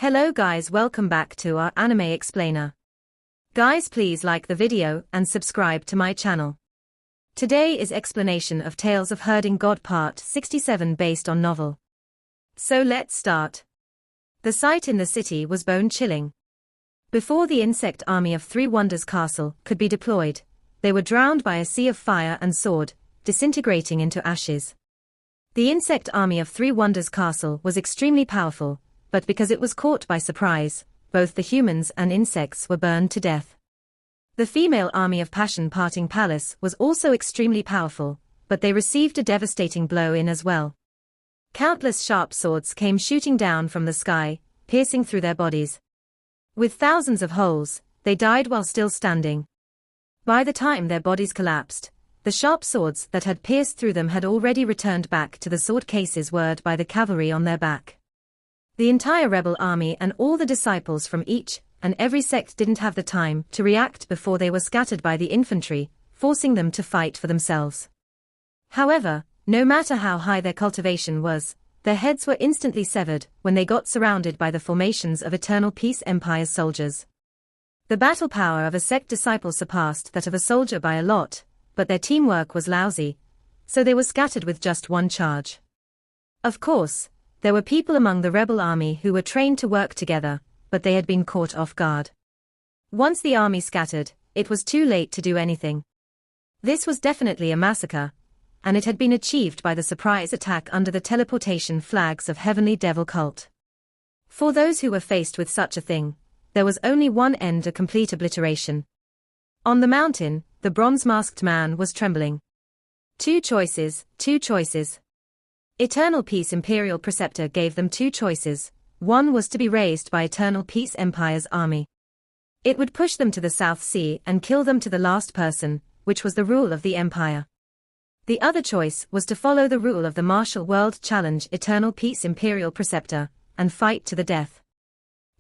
Hello guys, welcome back to our anime explainer. Guys, please like the video and subscribe to my channel. Today is explanation of Tales of Herding God Part 67 based on novel. So let's start. The sight in the city was bone-chilling. Before the insect army of Three Wonders Castle could be deployed, they were drowned by a sea of fire and sword, disintegrating into ashes. The insect army of Three Wonders Castle was extremely powerful, but because it was caught by surprise, both the humans and insects were burned to death. The female army of Passion Parting Palace was also extremely powerful, but they received a devastating blow in as well. Countless sharp swords came shooting down from the sky, piercing through their bodies. With thousands of holes, they died while still standing. By the time their bodies collapsed, the sharp swords that had pierced through them had already returned back to the sword cases word by the cavalry on their back. The entire rebel army and all the disciples from each and every sect didn't have the time to react before they were scattered by the infantry, forcing them to fight for themselves. However, no matter how high their cultivation was, their heads were instantly severed when they got surrounded by the formations of Eternal Peace Empire's soldiers. The battle power of a sect disciple surpassed that of a soldier by a lot, but their teamwork was lousy, so they were scattered with just one charge. Of course, there were people among the rebel army who were trained to work together, but they had been caught off guard. Once the army scattered, it was too late to do anything. This was definitely a massacre, and it had been achieved by the surprise attack under the teleportation flags of Heavenly Devil Cult. For those who were faced with such a thing, there was only one end: a complete obliteration. On the mountain, the bronze-masked man was trembling. Two choices. Eternal Peace Imperial Preceptor gave them two choices. One was to be raised by Eternal Peace Empire's army. It would push them to the South Sea and kill them to the last person, which was the rule of the Empire. The other choice was to follow the rule of the martial world challenge Eternal Peace Imperial Preceptor, and fight to the death.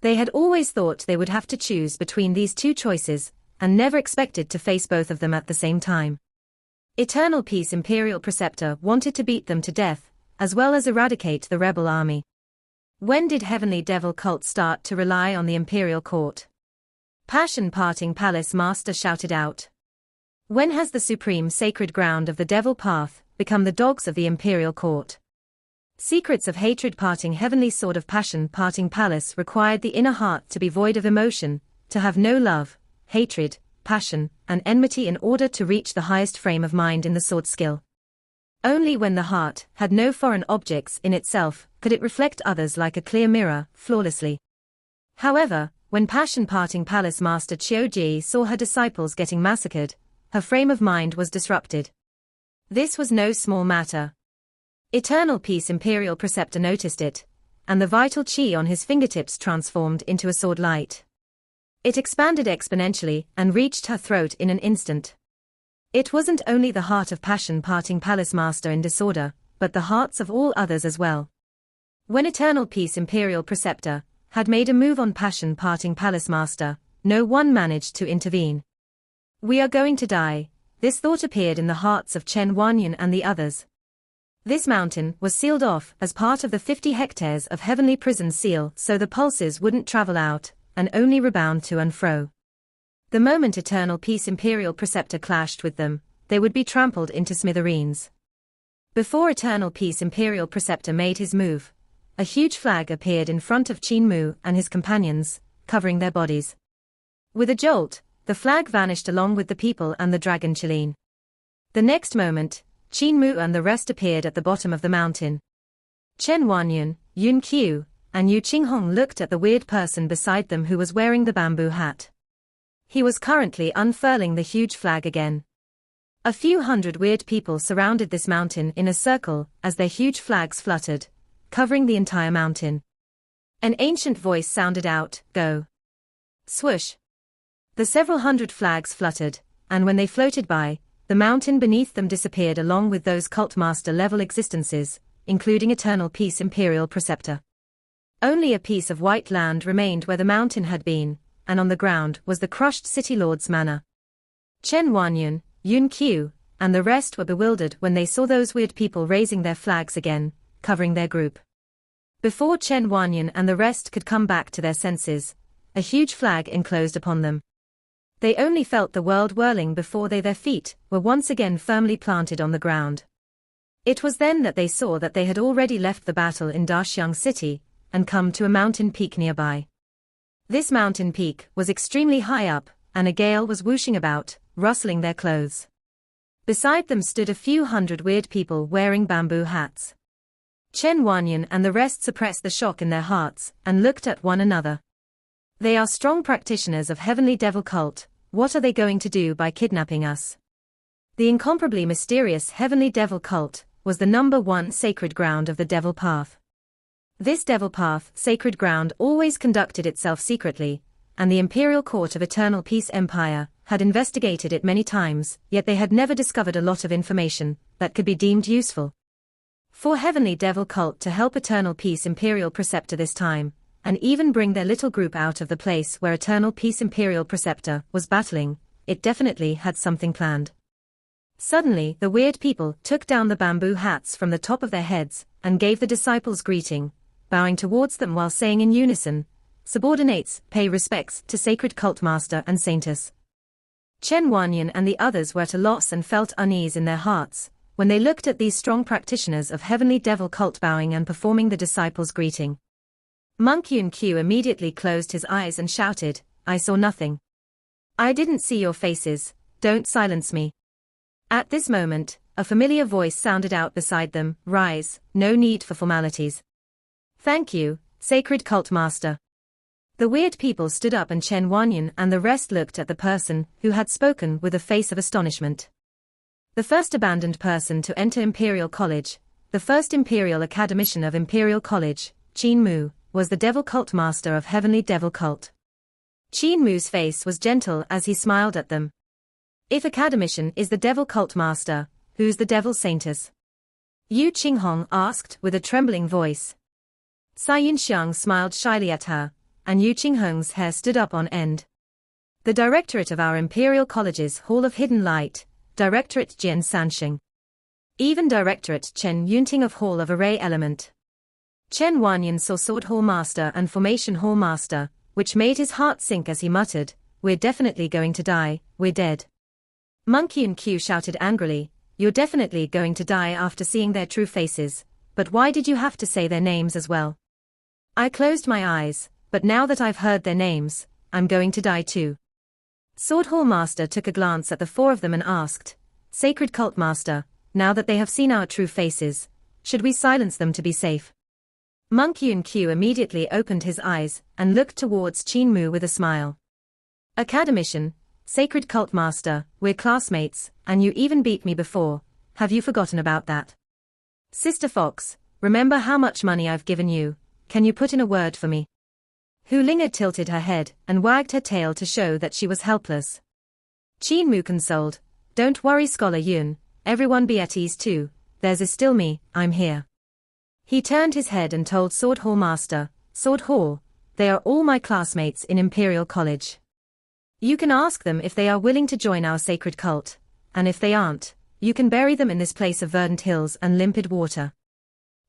They had always thought they would have to choose between these two choices, and never expected to face both of them at the same time. Eternal Peace Imperial Preceptor wanted to beat them to death, as well as eradicate the rebel army. When did Heavenly Devil Cult start to rely on the Imperial Court? Passion Parting Palace Master shouted out. When has the supreme sacred ground of the Devil Path become the dogs of the Imperial Court? Secrets of Hatred Parting Heavenly Sword of Passion Parting Palace required the inner heart to be void of emotion, to have no love, hatred, passion, and enmity in order to reach the highest frame of mind in the sword skill. Only when the heart had no foreign objects in itself could it reflect others like a clear mirror, flawlessly. However, when Passion Parting Palace Master THG saw her disciples getting massacred, her frame of mind was disrupted. This was no small matter. Eternal Peace Imperial Preceptor noticed it, and the vital chi on his fingertips transformed into a sword light. It expanded exponentially and reached her throat in an instant. It wasn't only the heart of Passion Parting Palace Master in disorder, but the hearts of all others as well. When Eternal Peace Imperial Preceptor had made a move on Passion Parting Palace Master, no one managed to intervene. We are going to die, this thought appeared in the hearts of Qin Mu and the others. This mountain was sealed off as part of the 50 hectares of Heavenly Prison seal so the pulses wouldn't travel out, and only rebound to and fro. The moment Eternal Peace Imperial Preceptor clashed with them, they would be trampled into smithereens. Before Eternal Peace Imperial Preceptor made his move, a huge flag appeared in front of Qin Mu and his companions, covering their bodies. With a jolt, the flag vanished along with the people and the dragon Qilin. The next moment, Qin Mu and the rest appeared at the bottom of the mountain. Chen Wanyan, Yun Qiu, and Yu Qinghong looked at the weird person beside them who was wearing the bamboo hat. He was currently unfurling the huge flag again. A few hundred weird people surrounded this mountain in a circle as their huge flags fluttered, covering the entire mountain. An ancient voice sounded out, "Go." Swoosh. The several hundred flags fluttered, and when they floated by, the mountain beneath them disappeared along with those cult master level existences, including Eternal Peace Imperial Preceptor. Only a piece of white land remained where the mountain had been, and on the ground was the crushed city lord's manor. Chen Wanyan, Yun Qiu, and the rest were bewildered when they saw those weird people raising their flags again, covering their group. Before Chen Wanyan and the rest could come back to their senses, a huge flag enclosed upon them. They only felt the world whirling before their feet were once again firmly planted on the ground. It was then that they saw that they had already left the battle in Daxiang City and come to a mountain peak nearby. This mountain peak was extremely high up, and a gale was whooshing about, rustling their clothes. Beside them stood a few hundred weird people wearing bamboo hats. Chen Wanyan and the rest suppressed the shock in their hearts and looked at one another. They are strong practitioners of heavenly devil cult. What are they going to do by kidnapping us? The incomparably mysterious heavenly devil cult was the #1 sacred ground of the devil path. This devil path sacred ground always conducted itself secretly, and the imperial court of Eternal Peace Empire had investigated it many times, yet they had never discovered a lot of information that could be deemed useful. For heavenly devil cult to help Eternal Peace Imperial Preceptor this time, and even bring their little group out of the place where Eternal Peace Imperial Preceptor was battling, it definitely had something planned. Suddenly, the weird people took down the bamboo hats from the top of their heads and gave the disciples greeting, bowing towards them while saying in unison, "Subordinates, pay respects to sacred cult master and saintess." Chen Wanyan and the others were at a loss and felt unease in their hearts when they looked at these strong practitioners of heavenly devil cult bowing and performing the disciples' greeting. Qin Mu immediately closed his eyes and shouted, "I saw nothing. I didn't see your faces, don't silence me." At this moment, a familiar voice sounded out beside them, "Rise, no need for formalities." "Thank you, sacred cult master." The weird people stood up and Chen Wanyan and the rest looked at the person who had spoken with a face of astonishment. The first abandoned person to enter Imperial College, the first Imperial Academician of Imperial College, Qin Mu, was the devil cult master of heavenly devil cult. Qin Mu's face was gentle as he smiled at them. If Academician is the devil cult master, who's the devil saintess? Yu Qinghong asked with a trembling voice. Cai Yunxiang smiled shyly at her, and Yu Qinghong's hair stood up on end. The directorate of our Imperial College's Hall of Hidden Light, Directorate Jian Sanxing. Even Directorate Chen Yunting of Hall of Array Element. Chen Wanyan saw Sword Hall Master and Formation Hall Master, which made his heart sink as he muttered, "We're definitely going to die, we're dead." Qin Mu shouted angrily, "You're definitely going to die after seeing their true faces, but why did you have to say their names as well?" "I closed my eyes, but now that I've heard their names, I'm going to die too." Sword Hall Master took a glance at the four of them and asked, "Sacred Cult Master, now that they have seen our true faces, should we silence them to be safe?" Qin Mu immediately opened his eyes and looked towards Qin Mu with a smile. "Academician, Sacred Cult Master, we're classmates, and you even beat me before, have you forgotten about that? Sister Fox, remember how much money I've given you, can you put in a word for me?" Hu Linga tilted her head and wagged her tail to show that she was helpless. Qin Mu consoled, "Don't worry Scholar Yun, everyone be at ease too, there's still me, I'm here." He turned his head and told Sword Hall Master, "Sword Hall, they are all my classmates in Imperial College. You can ask them if they are willing to join our sacred cult, and if they aren't, you can bury them in this place of verdant hills and limpid water."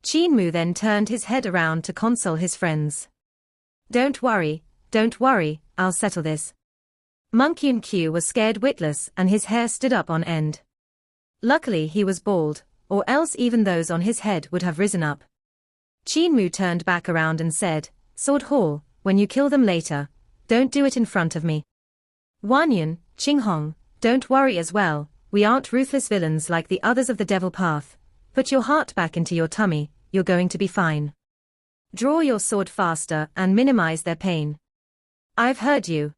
Qin Mu then turned his head around to console his friends. Don't worry, I'll settle this." Qin Mu was scared witless and his hair stood up on end. Luckily he was bald, or else even those on his head would have risen up. Qin Mu turned back around and said, "Sword Hall, when you kill them later, don't do it in front of me. Wanyan, Qinghong, don't worry as well, we aren't ruthless villains like the others of the devil path. Put your heart back into your tummy, you're going to be fine. Draw your sword faster and minimize their pain." "I've heard you."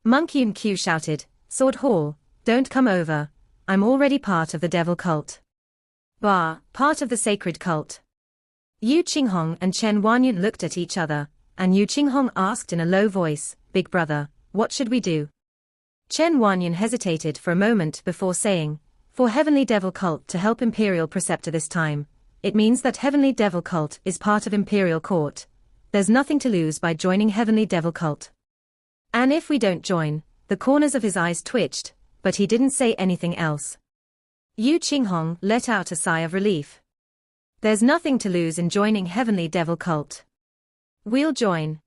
Qin Mu shouted, "Sword Hall, don't come over, I'm already part of the devil cult." "Bah, part of the sacred cult." Yu Qinghong and Chen Wanyan looked at each other, and Yu Qinghong asked in a low voice, "Big brother, what should we do?" Chen Wanyan hesitated for a moment before saying, "For Heavenly Devil Cult to help Imperial Preceptor this time, it means that Heavenly Devil Cult is part of Imperial Court. There's nothing to lose by joining Heavenly Devil Cult. And if we don't join," the corners of his eyes twitched, but he didn't say anything else. Yu Qinghong let out a sigh of relief. There's nothing to lose in joining Heavenly Devil Cult. We'll join.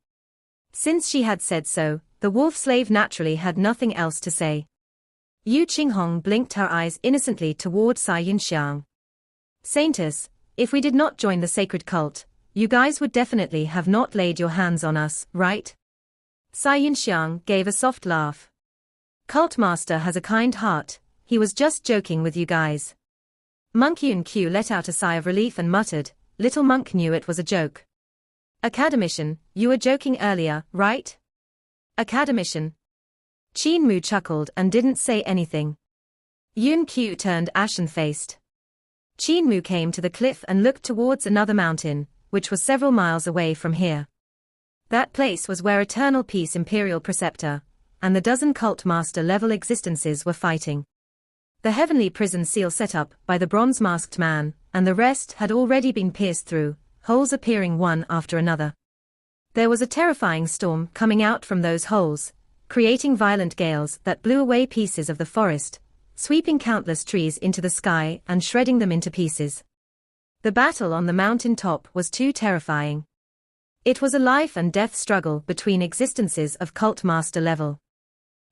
Since she had said so, the wolf slave naturally had nothing else to say. Yu Qinghong blinked her eyes innocently toward Sai Yinxiang. Saintess, if we did not join the sacred cult, you guys would definitely have not laid your hands on us, right? Sai Yinxiang gave a soft laugh. Cult master has a kind heart, he was just joking with you guys. Monk Yun Q let out a sigh of relief and muttered, little monk knew it was a joke. Academician, you were joking earlier, right? Academician. Qin Mu chuckled and didn't say anything. Yun Q turned ashen-faced. Qin Mu came to the cliff and looked towards another mountain, which was several miles away from here. That place was where Eternal Peace Imperial Preceptor and the dozen cult master level existences were fighting. The heavenly prison seal set up by the bronze-masked man, and the rest had already been pierced through, holes appearing one after another. There was a terrifying storm coming out from those holes, creating violent gales that blew away pieces of the forest, sweeping countless trees into the sky and shredding them into pieces. The battle on the mountain top was too terrifying. It was a life and death struggle between existences of cult master level.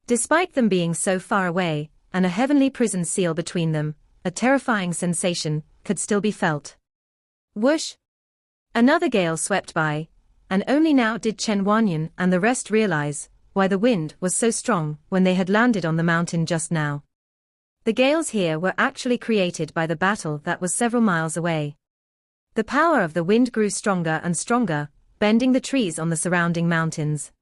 Despite them being so far away, and a heavenly prison seal between them, a terrifying sensation could still be felt. Whoosh! Another gale swept by, and only now did Chen Wanyan and the rest realize why the wind was so strong when they had landed on the mountain just now. The gales here were actually created by the battle that was several miles away. The power of the wind grew stronger and stronger, bending the trees on the surrounding mountains.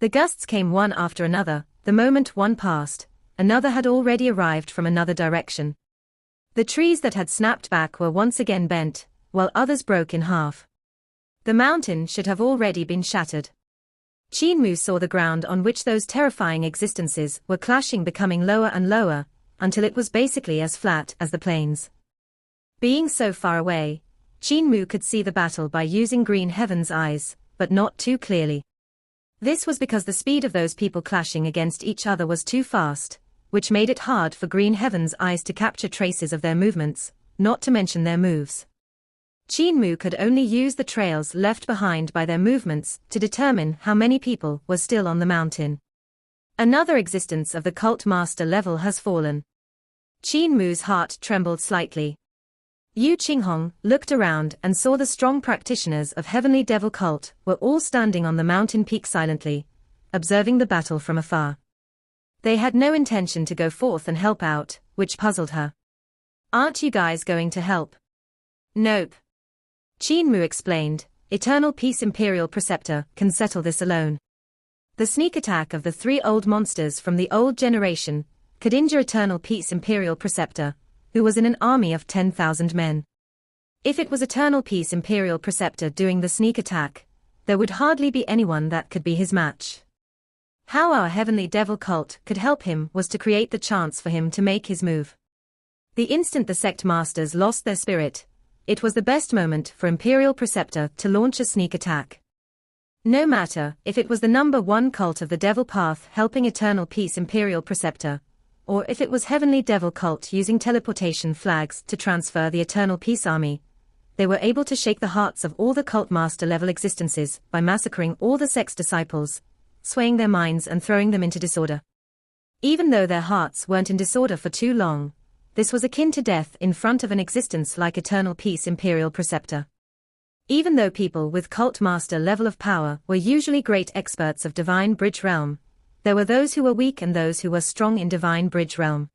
The gusts came one after another. The moment one passed, another had already arrived from another direction. The trees that had snapped back were once again bent, while others broke in half. The mountain should have already been shattered. Qin Mu saw the ground on which those terrifying existences were clashing becoming lower and lower, until it was basically as flat as the plains. Being so far away, Qin Mu could see the battle by using Green Heaven's eyes, but not too clearly. This was because the speed of those people clashing against each other was too fast, which made it hard for Green Heaven's eyes to capture traces of their movements, not to mention their moves. Qin Mu could only use the trails left behind by their movements to determine how many people were still on the mountain. Another existence of the cult master level has fallen. Qin Mu's heart trembled slightly. Yu Qinghong looked around and saw the strong practitioners of Heavenly Devil Cult were all standing on the mountain peak silently, observing the battle from afar. They had no intention to go forth and help out, which puzzled her. Aren't you guys going to help? Nope. Qin Mu explained, Eternal Peace Imperial Preceptor can settle this alone. The sneak attack of the 3 old monsters from the old generation could injure Eternal Peace Imperial Preceptor, who was in an army of 10,000 men. If it was Eternal Peace Imperial Preceptor doing the sneak attack, there would hardly be anyone that could be his match. How our Heavenly Devil Cult could help him was to create the chance for him to make his move. The instant the sect masters lost their spirit, it was the best moment for Imperial Preceptor to launch a sneak attack. No matter if it was the number 1 cult of the Devil Path helping Eternal Peace Imperial Preceptor, or if it was Heavenly Devil Cult using teleportation flags to transfer the Eternal Peace Army, they were able to shake the hearts of all the cult master level existences by massacring all the sect's disciples, swaying their minds and throwing them into disorder. Even though their hearts weren't in disorder for too long, this was akin to death in front of an existence like Eternal Peace Imperial Preceptor. Even though people with cult master level of power were usually great experts of Divine Bridge Realm, there were those who were weak and those who were strong in Divine Bridge Realm.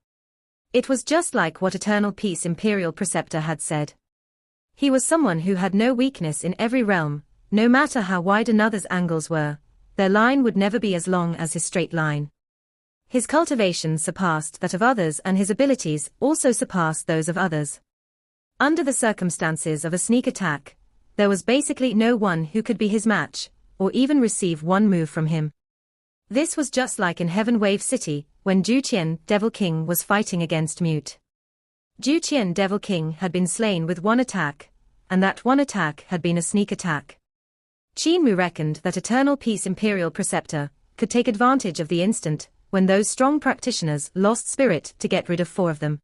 It was just like what Eternal Peace Imperial Preceptor had said. He was someone who had no weakness in every realm, no matter how wide another's angles were, their line would never be as long as his straight line. His cultivation surpassed that of others and his abilities also surpassed those of others. Under the circumstances of a sneak attack, there was basically no one who could be his match, or even receive one move from him. This was just like in Heaven Wave City, when Dutian Devil King was fighting against Mute. Dutian Devil King had been slain with one attack, and that one attack had been a sneak attack. Qin Mu reckoned that Eternal Peace Imperial Preceptor could take advantage of the instant when those strong practitioners lost spirit to get rid of 4 of them.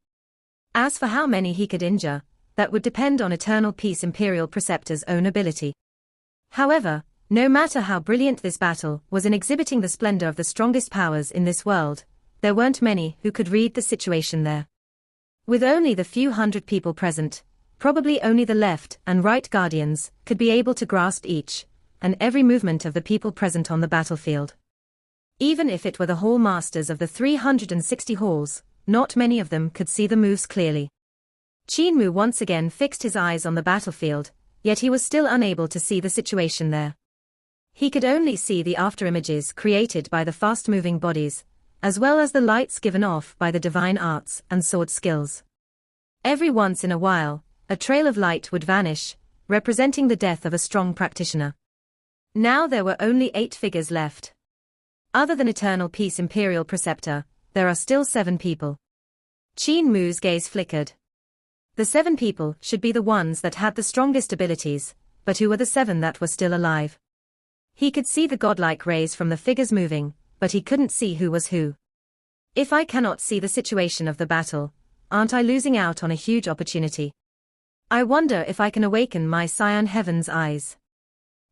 As for how many he could injure, that would depend on Eternal Peace Imperial Preceptor's own ability. However, no matter how brilliant this battle was in exhibiting the splendor of the strongest powers in this world, there weren't many who could read the situation there. With only the few hundred people present, probably only the left and right guardians could be able to grasp each and every movement of the people present on the battlefield. Even if it were the hall masters of the 360 halls, not many of them could see the moves clearly. Qin Mu once again fixed his eyes on the battlefield, yet he was still unable to see the situation there. He could only see the afterimages created by the fast-moving bodies, as well as the lights given off by the divine arts and sword skills. Every once in a while, a trail of light would vanish, representing the death of a strong practitioner. Now there were only 8 figures left. Other than Eternal Peace Imperial Preceptor, there are still 7 people. Qin Mu's gaze flickered. The 7 people should be the ones that had the strongest abilities, but who were the 7 that were still alive? He could see the godlike rays from the figures moving, but he couldn't see who was who. If I cannot see the situation of the battle, aren't I losing out on a huge opportunity? I wonder if I can awaken my Cyan Heaven's eyes.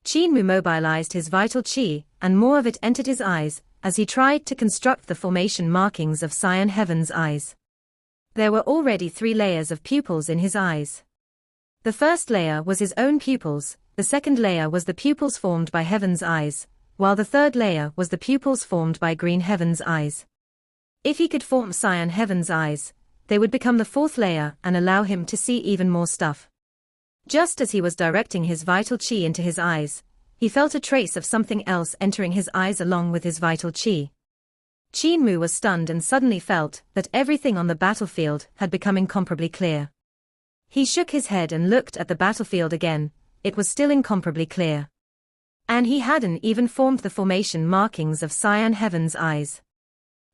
Qin Mu mobilized his vital qi, and more of it entered his eyes, as he tried to construct the formation markings of Cyan Heaven's eyes. There were already 3 layers of pupils in his eyes. The first layer was his own pupils, the second layer was the pupils formed by Heaven's eyes, while the third layer was the pupils formed by Green Heaven's eyes. If he could form Cyan Heaven's eyes, they would become the 4th layer and allow him to see even more stuff. Just as he was directing his vital qi into his eyes, he felt a trace of something else entering his eyes along with his vital qi. Qin Mu was stunned and suddenly felt that everything on the battlefield had become incomparably clear. He shook his head and looked at the battlefield again, it was still incomparably clear. And he hadn't even formed the formation markings of Cyan Heaven's eyes.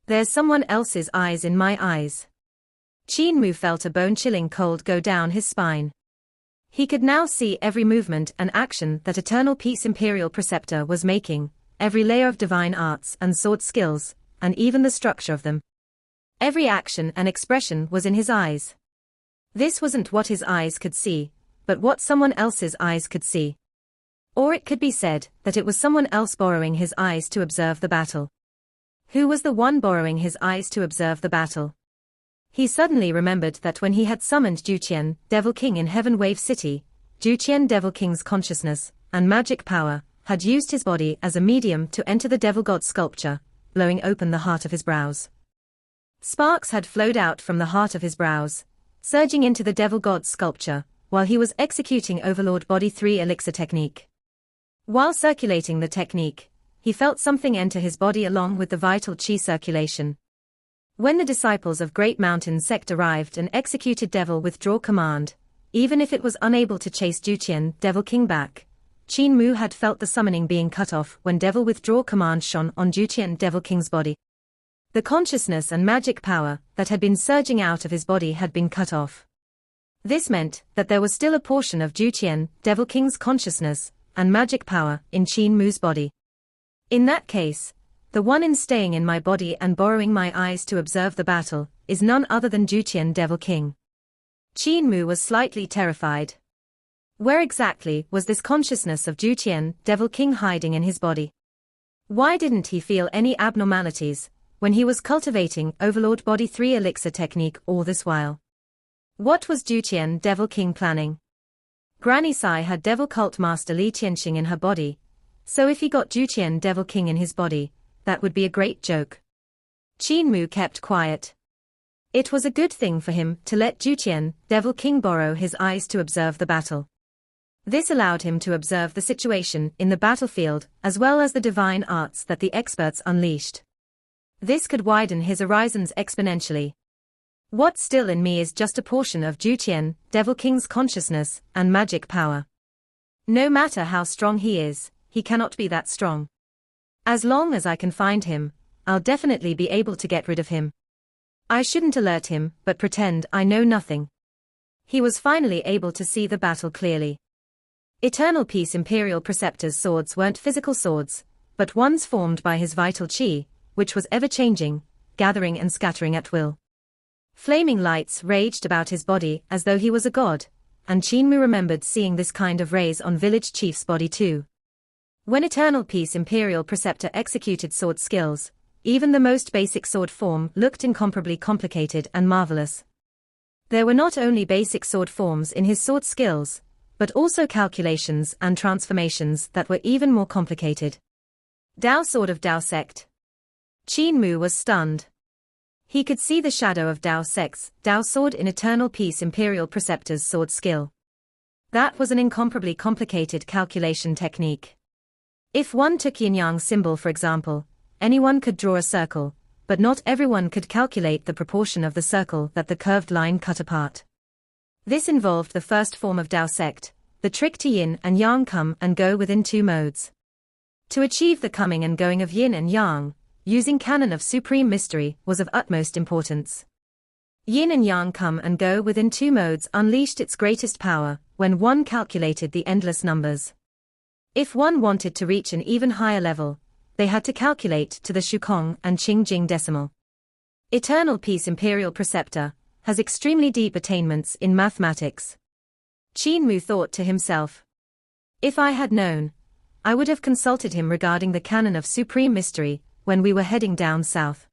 There's someone else's eyes in my eyes. Qin Mu felt a bone-chilling cold go down his spine. He could now see every movement and action that Eternal Peace Imperial Preceptor was making, every layer of divine arts and sword skills, and even the structure of them. Every action and expression was in his eyes. This wasn't what his eyes could see, but what someone else's eyes could see. Or it could be said that it was someone else borrowing his eyes to observe the battle. Who was the one borrowing his eyes to observe the battle? He suddenly remembered that when he had summoned Dutian, Devil King in Heaven Wave City, Dutian Devil King's consciousness and magic power had used his body as a medium to enter the Devil God sculpture, blowing open the heart of his brows. Sparks had flowed out from the heart of his brows, surging into the Devil God sculpture, while he was executing Overlord Body 3 Elixir technique. While circulating the technique, he felt something enter his body along with the vital qi circulation. When the disciples of Great Mountain Sect arrived and executed Devil Withdraw command, even if it was unable to chase Dutian Devil King back, Qin Mu had felt the summoning being cut off when Devil Withdraw command shone on Dutian Devil King's body. The consciousness and magic power that had been surging out of his body had been cut off. This meant that there was still a portion of Dutian Devil King's consciousness and magic power in Qin Mu's body. In that case, the one in staying in my body and borrowing my eyes to observe the battle is none other than Dutian Devil King. Qin Mu was slightly terrified. Where exactly was this consciousness of Dutian Devil King hiding in his body? Why didn't he feel any abnormalities when he was cultivating Overlord Body 3 Elixir technique all this while? What was Dutian Devil King planning? Granny Sai had Devil Cult Master Li Tianxing in her body, so if he got Dutian Devil King in his body, that would be a great joke. Qin Mu kept quiet. It was a good thing for him to let Dutian Devil King borrow his eyes to observe the battle. This allowed him to observe the situation in the battlefield as well as the divine arts that the experts unleashed. This could widen his horizons exponentially. What's still in me is just a portion of Dutian Devil King's consciousness and magic power. No matter how strong he is, he cannot be that strong. As long as I can find him, I'll definitely be able to get rid of him. I shouldn't alert him, but pretend I know nothing. He was finally able to see the battle clearly. Eternal Peace Imperial Preceptor's swords weren't physical swords, but ones formed by his vital qi, which was ever-changing, gathering and scattering at will. Flaming lights raged about his body as though he was a god, and Qin Mu remembered seeing this kind of rays on village chief's body too. When Eternal Peace Imperial Preceptor executed sword skills, even the most basic sword form looked incomparably complicated and marvelous. There were not only basic sword forms in his sword skills, but also calculations and transformations that were even more complicated. Dao Sword of Dao Sect. Qin Mu was stunned. He could see the shadow of Dao Sect's Dao Sword in Eternal Peace Imperial Preceptor's sword skill. That was an incomparably complicated calculation technique. If one took yin-yang symbol for example, anyone could draw a circle, but not everyone could calculate the proportion of the circle that the curved line cut apart. This involved the first form of Dao Sect, the trick to yin and yang come and go within two modes. To achieve the coming and going of yin and yang, using canon of supreme mystery was of utmost importance. Yin and yang come and go within two modes unleashed its greatest power when one calculated the endless numbers. If one wanted to reach an even higher level, they had to calculate to the Shukong and Qingjing decimal. Eternal Peace Imperial Preceptor has extremely deep attainments in mathematics. Qin Mu thought to himself. If I had known, I would have consulted him regarding the canon of supreme mystery when we were heading down south.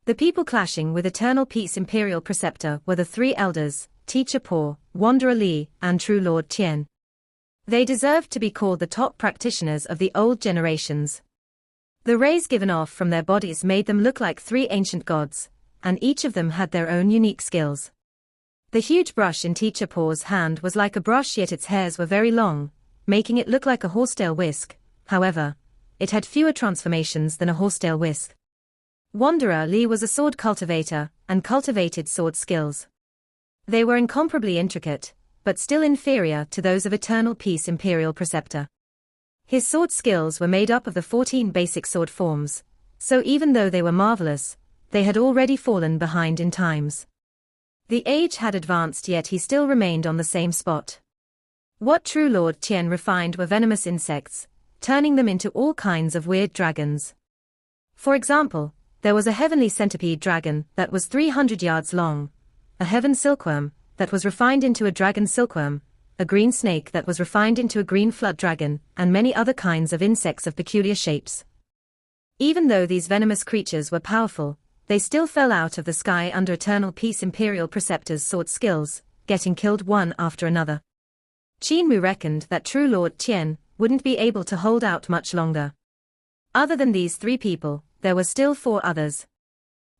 The people clashing with Eternal Peace Imperial Preceptor were the three elders, Teacher Po, Wanderer Li, and True Lord Tian. They deserved to be called the top practitioners of the old generations. The rays given off from their bodies made them look like three ancient gods, and each of them had their own unique skills. The huge brush in Teacher Po's hand was like a brush, yet its hairs were very long, making it look like a horsetail whisk. However, it had fewer transformations than a horsetail whisk. Wanderer Li was a sword cultivator, and cultivated sword skills. They were incomparably intricate, but still inferior to those of Eternal Peace Imperial Preceptor. His sword skills were made up of the 14 basic sword forms, so even though they were marvelous, they had already fallen behind in times. The age had advanced, yet he still remained on the same spot. What True Lord Tian refined were venomous insects, turning them into all kinds of weird dragons. For example, there was a heavenly centipede dragon that was 300 yards long, a heaven silkworm that was refined into a dragon silkworm, a green snake that was refined into a green flood dragon, and many other kinds of insects of peculiar shapes. Even though these venomous creatures were powerful, they still fell out of the sky under Eternal Peace Imperial Preceptor's sword skills, getting killed one after another. Qin Mu reckoned that True Lord Tian wouldn't be able to hold out much longer. Other than these three people, there were still 4 others.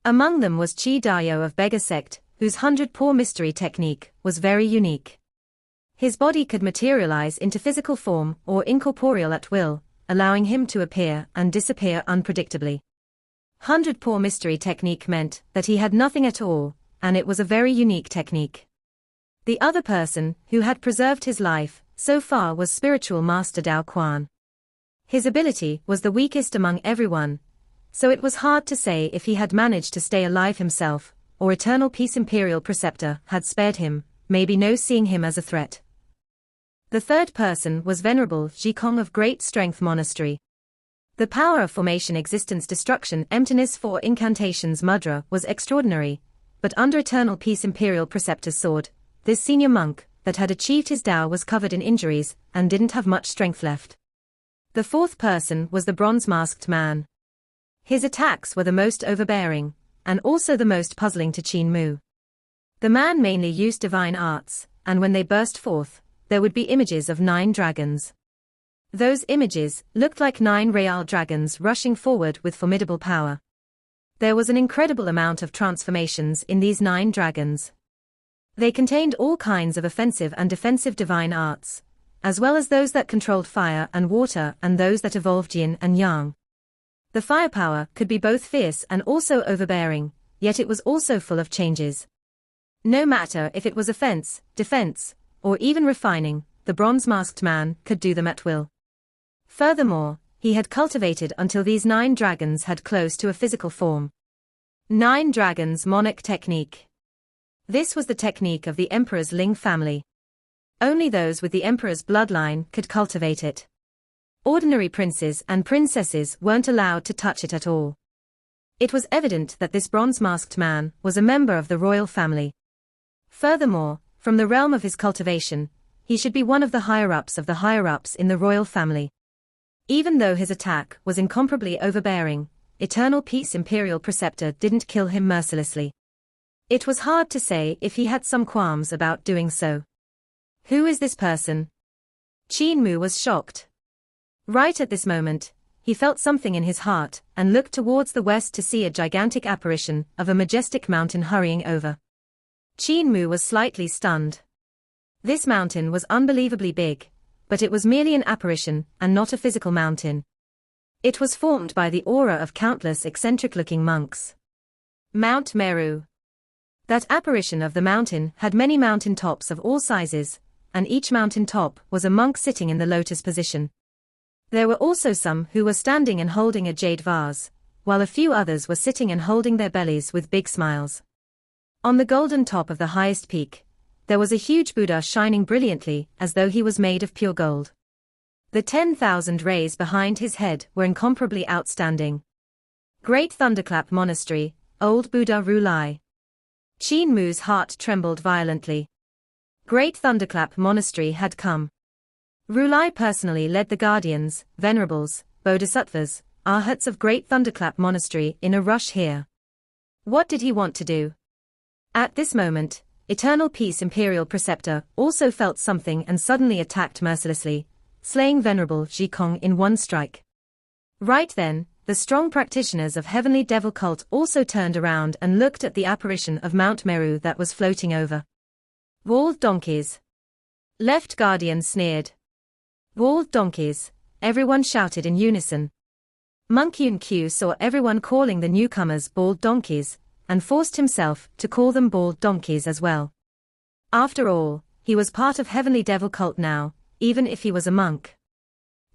Among them was Qi Dayo of Beggar Sect, whose 100-paw mystery technique was very unique. His body could materialize into physical form or incorporeal at will, allowing him to appear and disappear unpredictably. 100-paw mystery technique meant that he had nothing at all, and it was a very unique technique. The other person who had preserved his life so far was spiritual master Dao Quan. His ability was the weakest among everyone, so it was hard to say if he had managed to stay alive himself, or Eternal Peace Imperial Preceptor had spared him, maybe no seeing him as a threat. The third person was Venerable Jikong of Great Strength Monastery. The power of formation, existence, destruction, emptiness for incantations mudra was extraordinary, but under Eternal Peace Imperial Preceptor's sword, this senior monk that had achieved his Dao was covered in injuries and didn't have much strength left. The fourth person was the bronze-masked man. His attacks were the most overbearing, and also the most puzzling to Qin Mu. The man mainly used divine arts, and when they burst forth, there would be images of 9 dragons. Those images looked like 9 real dragons rushing forward with formidable power. There was an incredible amount of transformations in these 9 dragons. They contained all kinds of offensive and defensive divine arts, as well as those that controlled fire and water and those that evolved yin and yang. The firepower could be both fierce and also overbearing, yet it was also full of changes. No matter if it was offense, defense, or even refining, the bronze-masked man could do them at will. Furthermore, he had cultivated until these 9 dragons had close to a physical form. 9 Dragons Monarch Technique. This was the technique of the Emperor's Ling family. Only those with the Emperor's bloodline could cultivate it. Ordinary princes and princesses weren't allowed to touch it at all. It was evident that this bronze-masked man was a member of the royal family. Furthermore, From the realm of his cultivation, he should be one of the higher-ups in the royal family. Even though his attack was incomparably overbearing, Eternal Peace Imperial Preceptor didn't kill him mercilessly. It was hard to say if he had some qualms about doing so. Who is this person? Qin Mu was shocked. Right at this moment, he felt something in his heart and looked towards the west to see a gigantic apparition of a majestic mountain hurrying over. Qin Mu was slightly stunned. This mountain was unbelievably big, but it was merely an apparition and not a physical mountain. It was formed by the aura of countless eccentric-looking monks. Mount Meru. That apparition of the mountain had many mountain tops of all sizes, and each mountain top was a monk sitting in the lotus position. There were also some who were standing and holding a jade vase, while a few others were sitting and holding their bellies with big smiles. On the golden top of the highest peak, there was a huge Buddha shining brilliantly as though he was made of pure gold. The 10,000 rays behind his head were incomparably outstanding. Great Thunderclap Monastery, Old Buddha Rulai. Qin Mu's heart trembled violently. Great Thunderclap Monastery had come. Rulai personally led the guardians, venerables, bodhisattvas, arhats of Great Thunderclap Monastery in a rush here. What did he want to do? At this moment, Eternal Peace Imperial Preceptor also felt something and suddenly attacked mercilessly, slaying Venerable Jikong in one strike. Right then, the strong practitioners of Heavenly Devil Cult also turned around and looked at the apparition of Mount Meru that was floating over. Walled donkeys. Left Guardian sneered. Walled donkeys, everyone shouted in unison. Monk Yun Q saw everyone calling the newcomers bald donkeys, and forced himself to call them bald donkeys as well. After all, he was part of Heavenly Devil Cult now, even if he was a monk.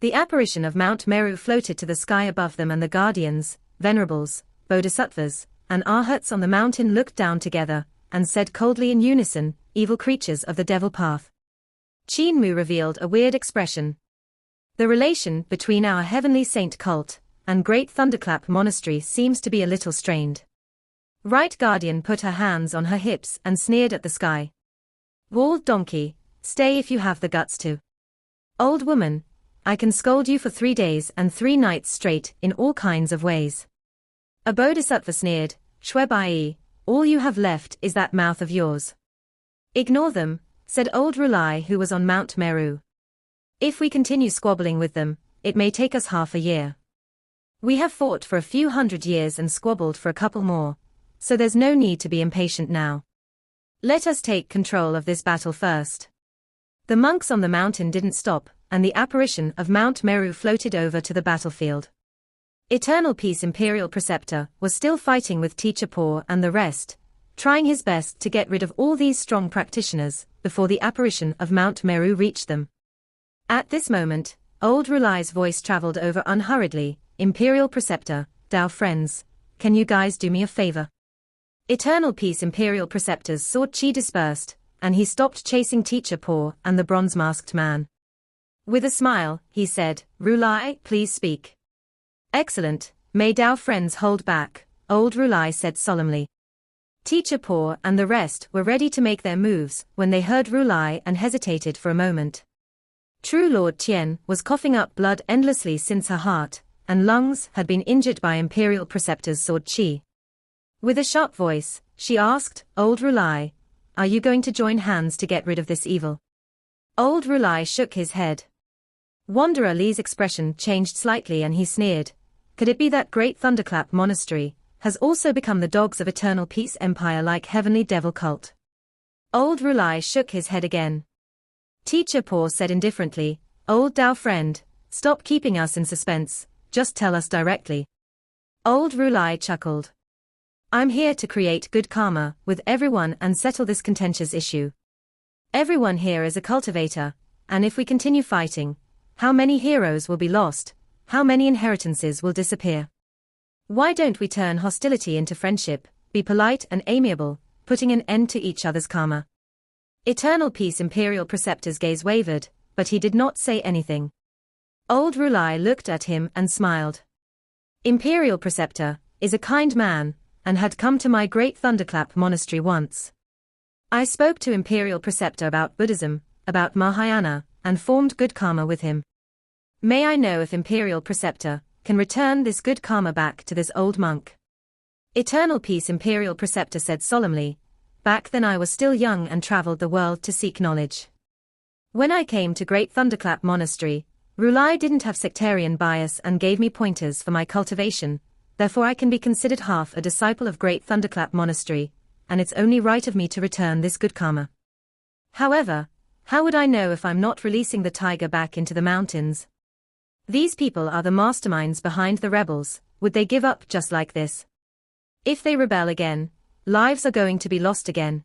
The apparition of Mount Meru floated to the sky above them, and the guardians, venerables, bodhisattvas, and arhats on the mountain looked down together, and said coldly in unison, "Evil creatures of the devil path." Qin Mu revealed a weird expression. The relation between our Heavenly Saint cult and Great Thunderclap Monastery seems to be a little strained. Right Guardian put her hands on her hips and sneered at the sky. Walled donkey, stay if you have the guts to. Old woman, I can scold you for 3 days and 3 nights straight in all kinds of ways. A bodhisattva sneered, Shwebai, all you have left is that mouth of yours. Ignore them, said old Rulai, who was on Mount Meru. If we continue squabbling with them, it may take us half a year. We have fought for a few hundred years and squabbled for a couple more, so there's no need to be impatient now. Let us take control of this battle first. The monks on the mountain didn't stop, and the apparition of Mount Meru floated over to the battlefield. Eternal Peace Imperial Preceptor was still fighting with Teacher Paw and the rest, trying his best to get rid of all these strong practitioners before the apparition of Mount Meru reached them. At this moment, old Rulai's voice traveled over unhurriedly, Imperial Preceptor, Dao friends, can you guys do me a favor? Eternal Peace Imperial Preceptor's sword chi dispersed, and he stopped chasing Teacher Paw and the bronze-masked man. With a smile, he said, Rulai, please speak. Excellent, may Dao friends hold back, old Rulai said solemnly. Teacher Paw and the rest were ready to make their moves when they heard Rulai and hesitated for a moment. True Lord Tian was coughing up blood endlessly since her heart and lungs had been injured by Imperial Preceptor's sword chi. With a sharp voice, she asked, Old Rulai, are you going to join hands to get rid of this evil? Old Rulai shook his head. Wanderer Li's expression changed slightly and he sneered, could it be that Great Thunderclap Monastery has also become the dogs of Eternal Peace Empire like Heavenly Devil Cult? Old Rulai shook his head again. Teacher Paw said indifferently, Old Dao friend, stop keeping us in suspense, just tell us directly. Old Rulai chuckled. I'm here to create good karma with everyone and settle this contentious issue. Everyone here is a cultivator, and if we continue fighting, how many heroes will be lost, how many inheritances will disappear? Why don't we turn hostility into friendship, be polite and amiable, putting an end to each other's karma? Eternal Peace Imperial Preceptor's gaze wavered, but he did not say anything. Old Rulai looked at him and smiled. Imperial Preceptor is a kind man, and had come to my Great Thunderclap Monastery once. I spoke to imperial preceptor about Buddhism, about Mahayana, and formed good karma with him. May I know if imperial preceptor can return this good karma back to this old monk? Eternal peace, imperial preceptor said solemnly. Back then I was still young and traveled the world to seek knowledge. When I came to Great Thunderclap Monastery, Rulai didn't have sectarian bias and gave me pointers for my cultivation, therefore I can be considered half a disciple of Great Thunderclap Monastery, and it's only right of me to return this good karma. However, how would I know if I'm not releasing the tiger back into the mountains? These people are the masterminds behind the rebels. Would they give up just like this? If they rebel again, lives are going to be lost again.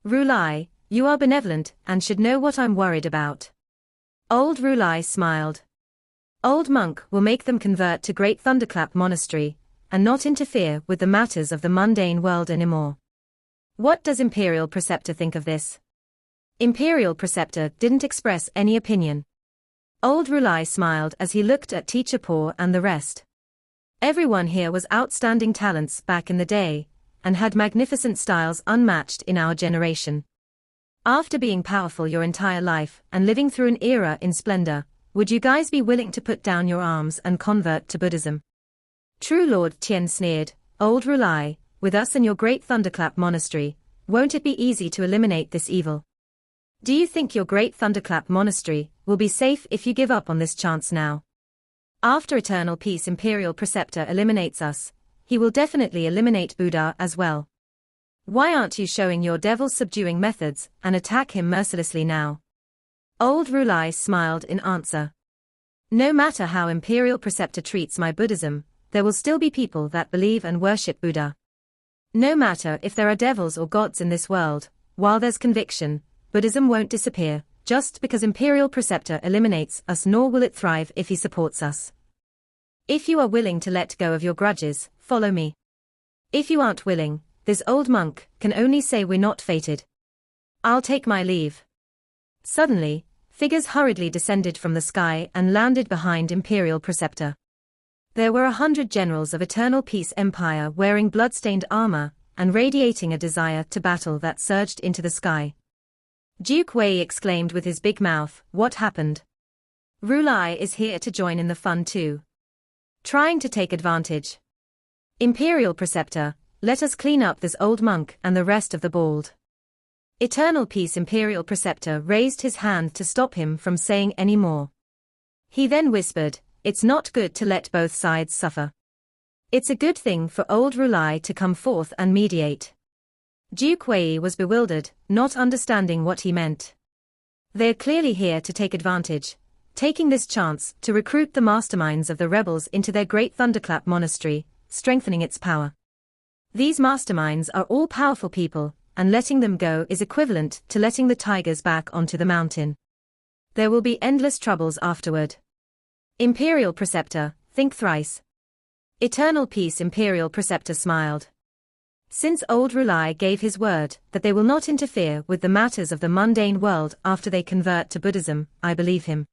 Rulai, you are benevolent and should know what I'm worried about. Old Rulai smiled. Old monk will make them convert to Great Thunderclap Monastery, and not interfere with the matters of the mundane world anymore. What does Imperial Preceptor think of this? Imperial Preceptor didn't express any opinion. Old Rulai smiled as he looked at Teacher Paw and the rest. Everyone here was outstanding talents back in the day, and had magnificent styles unmatched in our generation. After being powerful your entire life and living through an era in splendor, would you guys be willing to put down your arms and convert to Buddhism? True Lord Tien sneered. Old Rulai, with us in your Great Thunderclap Monastery, won't it be easy to eliminate this evil? Do you think your Great Thunderclap Monastery will be safe if you give up on this chance now? After eternal peace Imperial Preceptor eliminates us, he will definitely eliminate Buddha as well. Why aren't you showing your devil-subduing methods and attack him mercilessly now? Old Rulai smiled in answer. No matter how Imperial Preceptor treats my Buddhism, there will still be people that believe and worship Buddha. No matter if there are devils or gods in this world, while there's conviction, Buddhism won't disappear, just because Imperial Preceptor eliminates us, nor will it thrive if he supports us. If you are willing to let go of your grudges, follow me. If you aren't willing, this old monk can only say we're not fated. I'll take my leave. Suddenly, figures hurriedly descended from the sky and landed behind Imperial Preceptor. There were 100 generals of Eternal Peace Empire wearing blood-stained armor and radiating a desire to battle that surged into the sky. Duke Wei exclaimed with his big mouth, "What happened? Rulai is here to join in the fun too. Trying to take advantage. Imperial Preceptor, let us clean up this old monk and the rest of the bald." Eternal Peace Imperial Preceptor raised his hand to stop him from saying any more. He then whispered, "It's not good to let both sides suffer. It's a good thing for old Rulai to come forth and mediate." Duke Wei was bewildered, not understanding what he meant. They're clearly here to take advantage, taking this chance to recruit the masterminds of the rebels into their Great Thunderclap Monastery, strengthening its power. These masterminds are all powerful people, and letting them go is equivalent to letting the tigers back onto the mountain. There will be endless troubles afterward. Imperial Preceptor, think thrice. Eternal Peace Imperial Preceptor smiled. Since old Rulai gave his word that they will not interfere with the matters of the mundane world after they convert to Buddhism, I believe him.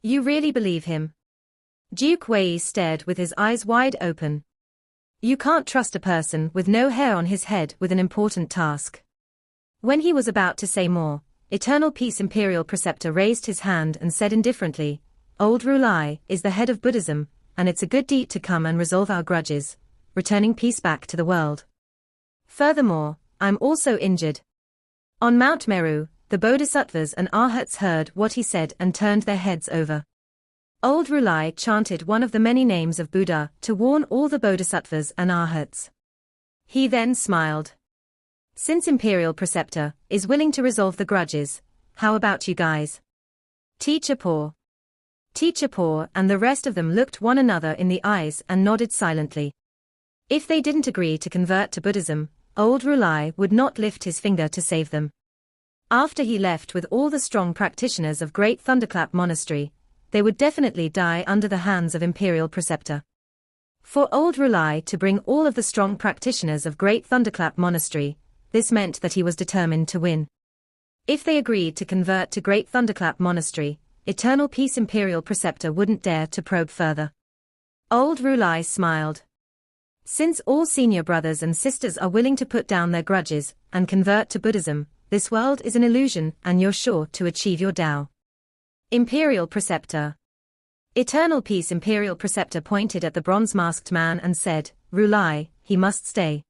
You really believe him? Duke Wei stared with his eyes wide open. You can't trust a person with no hair on his head with an important task. When he was about to say more, Eternal Peace Imperial Preceptor raised his hand and said indifferently, "Old Rulai is the head of Buddhism, and it's a good deed to come and resolve our grudges, returning peace back to the world. Furthermore, I'm also injured." On Mount Meru, the Bodhisattvas and Arhats heard what he said and turned their heads over. Old Rulai chanted one of the many names of Buddha to warn all the Bodhisattvas and Arhats. He then smiled. Since Imperial Preceptor is willing to resolve the grudges, how about you guys? Teacher Paw. Teacher Paw and the rest of them looked one another in the eyes and nodded silently. If they didn't agree to convert to Buddhism, old Rulai would not lift his finger to save them. After he left with all the strong practitioners of Great Thunderclap Monastery, they would definitely die under the hands of Imperial Preceptor. For old Rulai to bring all of the strong practitioners of Great Thunderclap Monastery, this meant that he was determined to win. If they agreed to convert to Great Thunderclap Monastery, Eternal Peace Imperial Preceptor wouldn't dare to probe further. Old Rulai smiled. Since all senior brothers and sisters are willing to put down their grudges and convert to Buddhism, this world is an illusion and you're sure to achieve your Tao. Imperial Preceptor. Eternal Peace. Imperial Preceptor pointed at the bronze-masked man and said, "Rulai, he must stay."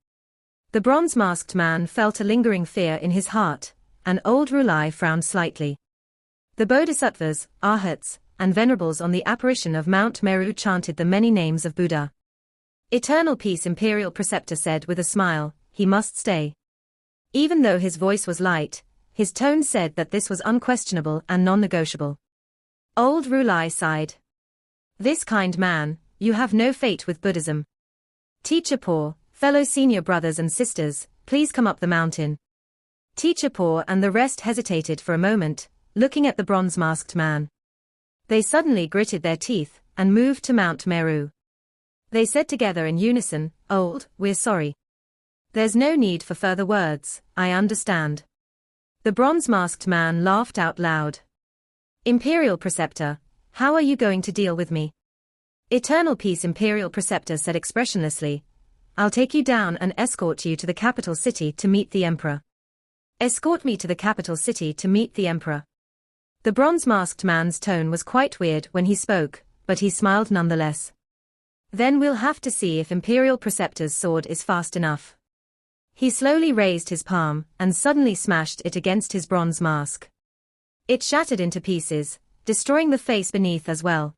The bronze-masked man felt a lingering fear in his heart, and old Rulai frowned slightly. The bodhisattvas, arhats, and venerables on the apparition of Mount Meru chanted the many names of Buddha. Eternal Peace. Imperial Preceptor said with a smile, "He must stay." Even though his voice was light, his tone said that this was unquestionable and non-negotiable. Old Rulai sighed. "This kind man, you have no fate with Buddhism. Teacher Po, fellow senior brothers and sisters, please come up the mountain." Teacher Po and the rest hesitated for a moment, looking at the bronze-masked man. They suddenly gritted their teeth and moved to Mount Meru. They said together in unison, "Old, we're sorry. There's no need for further words, I understand." The bronze-masked man laughed out loud. "Imperial Preceptor, how are you going to deal with me?" Eternal Peace. Imperial Preceptor said expressionlessly, "I'll take you down and escort you to the capital city to meet the Emperor." "Escort me to the capital city to meet the Emperor." The bronze-masked man's tone was quite weird when he spoke, but he smiled nonetheless. "Then we'll have to see if Imperial Preceptor's sword is fast enough." He slowly raised his palm and suddenly smashed it against his bronze mask. It shattered into pieces, destroying the face beneath as well.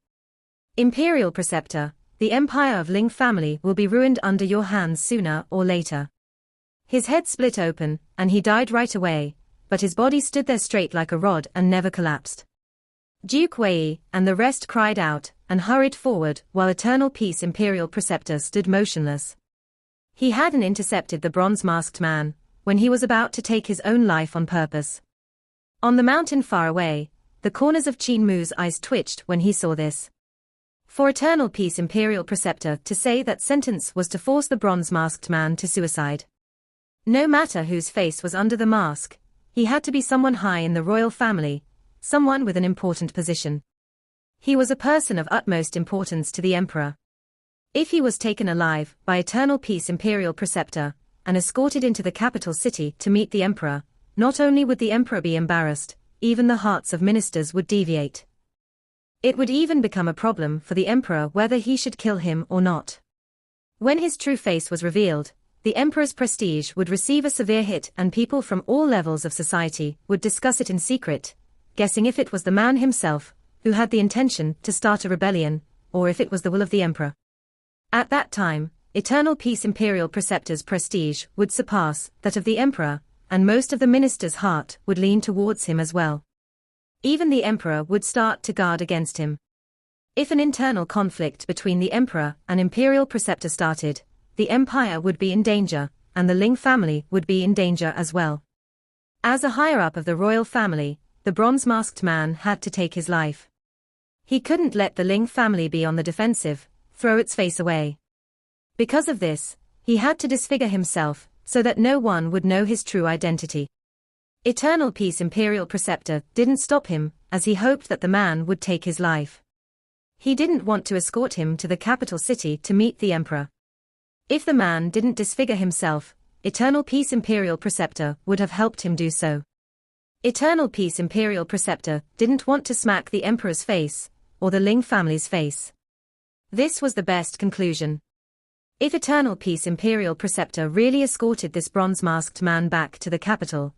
"Imperial Preceptor, the empire of Ling family will be ruined under your hands sooner or later." His head split open, and he died right away, but his body stood there straight like a rod and never collapsed. Duke Wei and the rest cried out and hurried forward while Eternal Peace. Imperial Preceptor stood motionless. He hadn't intercepted the bronze-masked man when he was about to take his own life on purpose. On the mountain far away, the corners of Qin Mu's eyes twitched when he saw this. For Eternal Peace. Imperial Preceptor to say that sentence was to force the bronze-masked man to suicide. No matter whose face was under the mask, he had to be someone high in the royal family, someone with an important position. He was a person of utmost importance to the emperor. If he was taken alive by Eternal Peace. Imperial Preceptor and escorted into the capital city to meet the emperor, not only would the emperor be embarrassed, even the hearts of ministers would deviate. It would even become a problem for the emperor whether he should kill him or not. When his true face was revealed, the emperor's prestige would receive a severe hit and people from all levels of society would discuss it in secret, guessing if it was the man himself who had the intention to start a rebellion, or if it was the will of the emperor. At that time, Eternal Peace. Imperial Preceptor's prestige would surpass that of the emperor, and most of the ministers' heart would lean towards him as well. Even the emperor would start to guard against him. If an internal conflict between the emperor and Imperial Preceptor started, the empire would be in danger, and the Ling family would be in danger as well. As a higher-up of the royal family, the bronze-masked man had to take his life. He couldn't let the Ling family be on the defensive, throw its face away. Because of this, he had to disfigure himself, so that no one would know his true identity. Eternal Peace. Imperial Preceptor didn't stop him, as he hoped that the man would take his life. He didn't want to escort him to the capital city to meet the emperor. If the man didn't disfigure himself, Eternal Peace. Imperial Preceptor would have helped him do so. Eternal Peace. Imperial Preceptor didn't want to smack the emperor's face, or the Ling family's face. This was the best conclusion. If Eternal Peace. Imperial Preceptor really escorted this bronze-masked man back to the capital,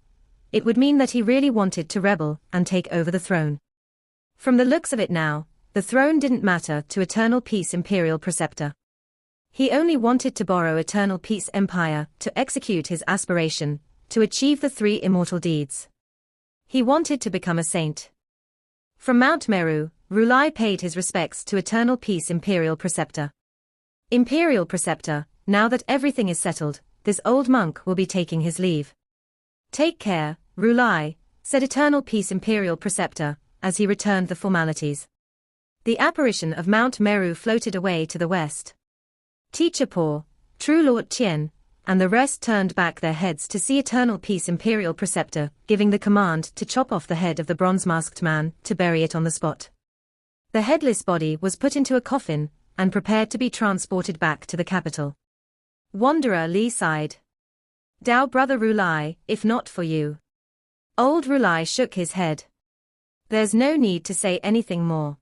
it would mean that he really wanted to rebel and take over the throne. From the looks of it now, the throne didn't matter to Eternal Peace. Imperial Preceptor. He only wanted to borrow Eternal Peace Empire to execute his aspiration, to achieve the 3 immortal deeds. He wanted to become a saint. From Mount Meru, Rulai paid his respects to Eternal Peace. Imperial Preceptor. "Imperial Preceptor, now that everything is settled, this old monk will be taking his leave." "Take care, Rulai," said Eternal Peace. Imperial Preceptor, as he returned the formalities. The apparition of Mount Meru floated away to the west. Teacher Po, True Lord Tien, and the rest turned back their heads to see Eternal Peace. Imperial Preceptor giving the command to chop off the head of the bronze-masked man to bury it on the spot. The headless body was put into a coffin and prepared to be transported back to the capital. Wanderer Li sighed. Dao brother Rulai, if not for you. Old Rulai shook his head. There's no need to say anything more.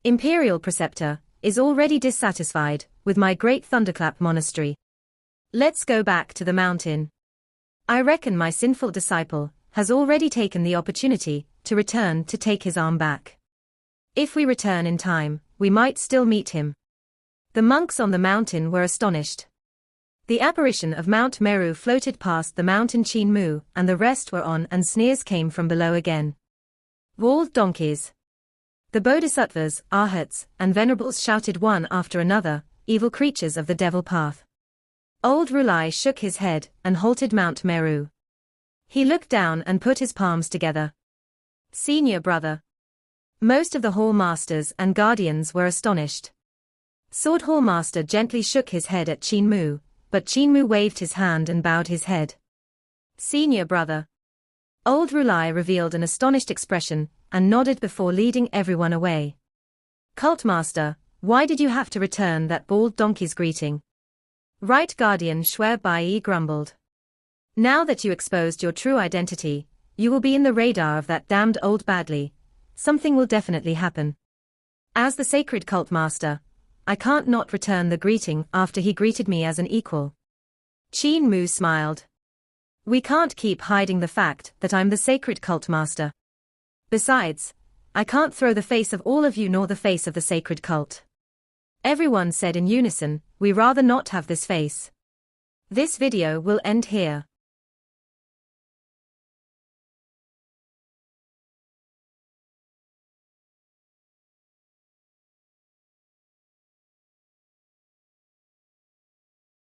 Imperial preceptor is already dissatisfied with my great thunderclap monastery. Let's go back to the mountain. I reckon my sinful disciple has already taken the opportunity to return to take his arm back. If we return in time, we might still meet him. The monks on the mountain were astonished. The apparition of Mount Meru floated past the mountain Qin Mu, and the rest were on, and sneers came from below again. Walled donkeys. The bodhisattvas, arhats, and venerables shouted one after another, evil creatures of the devil path. Old Rulai shook his head and halted Mount Meru. He looked down and put his palms together. Senior brother. Most of the hall masters and guardians were astonished. Sword Hall Master gently shook his head at Qin Mu, but Qin Mu waved his hand and bowed his head. Senior brother. Old Rulai revealed an astonished expression and nodded before leading everyone away. Cult Master, why did you have to return that bald donkey's greeting? Right Guardian Shui Bai grumbled. Now that you exposed your true identity, you will be in the radar of that damned old badly. Something will definitely happen. As the sacred cult master, I can't not return the greeting after he greeted me as an equal. Qin Mu smiled. We can't keep hiding the fact that I'm the sacred cult master. Besides, I can't throw the face of all of you nor the face of the sacred cult. Everyone said in unison, we rather not have this face. This video will end here.